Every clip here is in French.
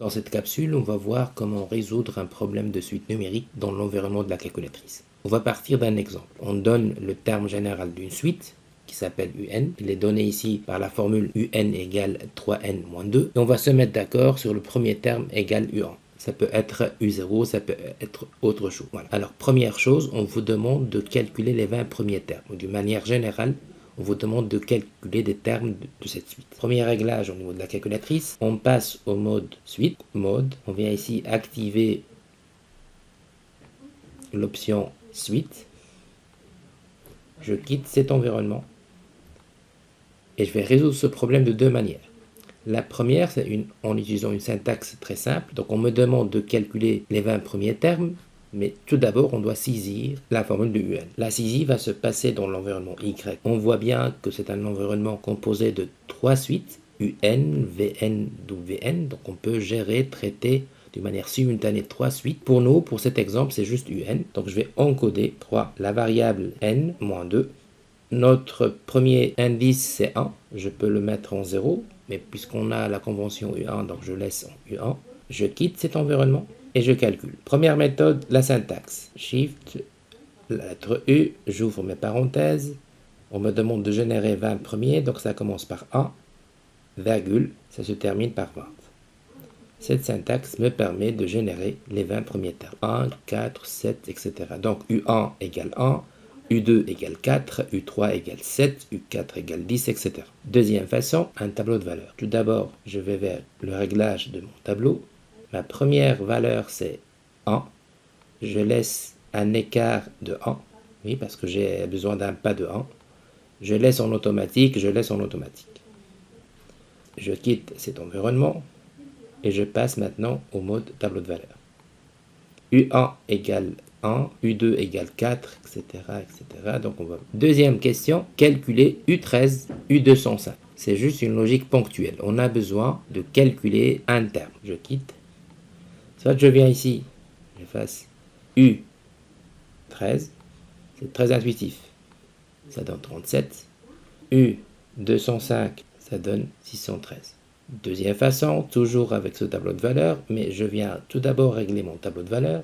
Dans cette capsule, on va voir comment résoudre un problème de suite numérique dans l'environnement de la calculatrice. On va partir d'un exemple. On donne le terme général d'une suite qui s'appelle UN. Il est donné ici par la formule UN égale 3n-2. Et on va se mettre d'accord sur le premier terme égale U1. Ça peut être U0, ça peut être autre chose. Voilà. Alors, première chose, on vous demande de calculer les 20 premiers termes. D'une manière générale, on vous demande de calculer des termes de cette suite. Premier réglage au niveau de la calculatrice, on passe au mode suite. Mode, on vient ici activer l'option suite. Je quitte cet environnement et je vais résoudre ce problème de deux manières. La première, c'est en utilisant une syntaxe très simple. Donc on me demande de calculer les 20 premiers termes, mais tout d'abord on doit saisir la formule de UN. La saisie va se passer dans l'environnement Y. On voit bien que c'est un environnement composé de trois suites, UN, VN, WN. Donc on peut gérer, traiter de manière simultanée trois suites. Pour nous, pour cet exemple, c'est juste UN. Donc je vais encoder 3, la variable N, moins 2. Notre premier indice, c'est 1. Je peux le mettre en 0, mais puisqu'on a la convention U1, donc je laisse en U1. Je quitte cet environnement et je calcule. Première méthode, la syntaxe. Shift, la lettre U, j'ouvre mes parenthèses. On me demande de générer 20 premiers, donc ça commence par 1, virgule, ça se termine par 20. Cette syntaxe me permet de générer les 20 premiers termes. 1, 4, 7, etc. Donc U1 égale 1. U2 égale 4, U3 égale 7, U4 égale 10, etc. Deuxième façon, un tableau de valeurs. Tout d'abord, je vais vers le réglage de mon tableau. Ma première valeur, c'est 1. Je laisse un écart de 1. Oui, parce que j'ai besoin d'un pas de 1. Je laisse en automatique, Je quitte cet environnement et je passe maintenant au mode tableau de valeurs. U1 égale 1, U2 égale 4, etc., etc. Donc on va... Deuxième question, calculer U13, U205. C'est juste une logique ponctuelle. On a besoin de calculer un terme. Je quitte. Soit je viens ici, j'efface U13. C'est très intuitif. Ça donne 37. U205, ça donne 613. Deuxième façon, toujours avec ce tableau de valeurs, mais je viens tout d'abord régler mon tableau de valeurs.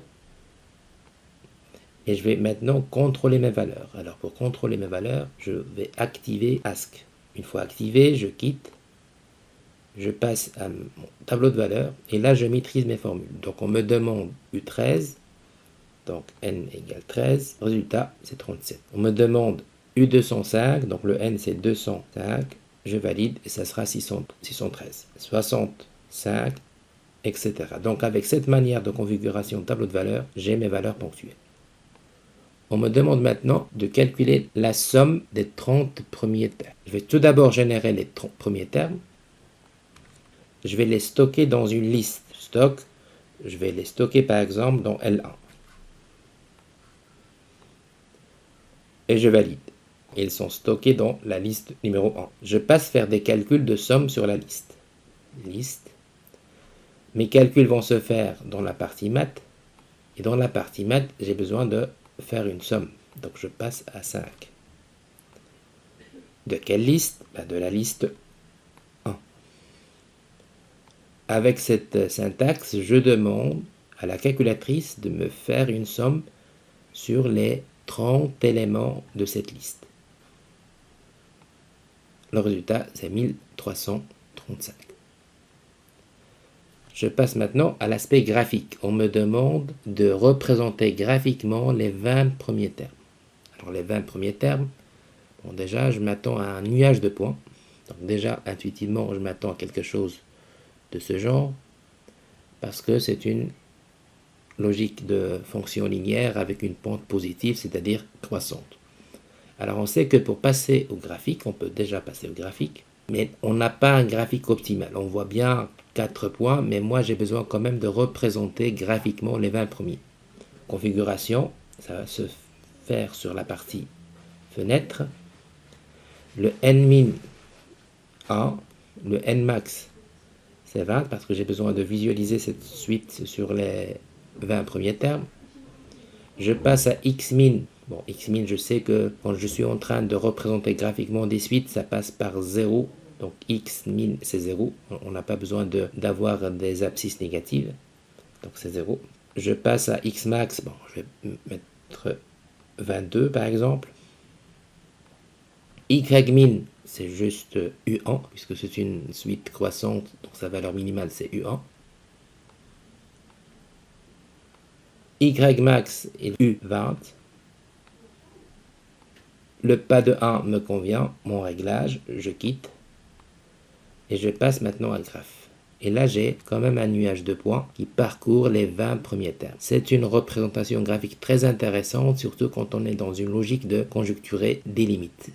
Et je vais maintenant contrôler mes valeurs. Alors pour contrôler mes valeurs, je vais activer Ask. Une fois activé, je quitte. Je passe à mon tableau de valeurs. Et là, je maîtrise mes formules. Donc on me demande U13. Donc N égale 13. Résultat, c'est 37. On me demande U205. Donc le N, c'est 205. Je valide et ça sera 613. 65, etc. Donc avec cette manière de configuration de tableau de valeurs, j'ai mes valeurs ponctuelles. On me demande maintenant de calculer la somme des 30 premiers termes. Je vais tout d'abord générer les 30 premiers termes. Je vais les stocker dans une liste. Stock, je vais les stocker par exemple dans L1. Et je valide. Ils sont stockés dans la liste numéro 1. Je passe faire des calculs de somme sur la liste. Liste. Mes calculs vont se faire dans la partie maths. Et dans la partie maths, j'ai besoin de faire une somme. Donc je passe à 5. De quelle liste? De la liste 1. Avec cette syntaxe, je demande à la calculatrice de me faire une somme sur les 30 éléments de cette liste. Le résultat, c'est 1335. Je passe maintenant à l'aspect graphique. On me demande de représenter graphiquement les 20 premiers termes. Alors les 20 premiers termes, bon déjà je m'attends à un nuage de points. Donc déjà intuitivement je m'attends à quelque chose de ce genre parce que c'est une logique de fonction linéaire avec une pente positive, c'est-à-dire croissante. Alors on sait que pour passer au graphique, on peut déjà passer au graphique, mais on n'a pas un graphique optimal. On voit bien 4 points, mais moi j'ai besoin quand même de représenter graphiquement les 20 premiers. Configuration, ça va se faire sur la partie fenêtre. Le Nmin 1, le Nmax c'est 20 parce que j'ai besoin de visualiser cette suite sur les 20 premiers termes. Je passe à Xmin. Bon, Xmin, je sais que quand je suis en train de représenter graphiquement des suites, ça passe par 0 Donc x min c'est 0, on n'a pas besoin d'avoir des abscisses négatives, donc c'est 0. Je passe à x max, bon, je vais mettre 22 par exemple. Y min, c'est juste U1, puisque c'est une suite croissante, donc sa valeur minimale c'est U1. Y max est U20. Le pas de 1 me convient, mon réglage, je quitte. Et je passe maintenant à graphe. Et là, j'ai quand même un nuage de points qui parcourt les 20 premiers termes. C'est une représentation graphique très intéressante, surtout quand on est dans une logique de conjecturer des limites.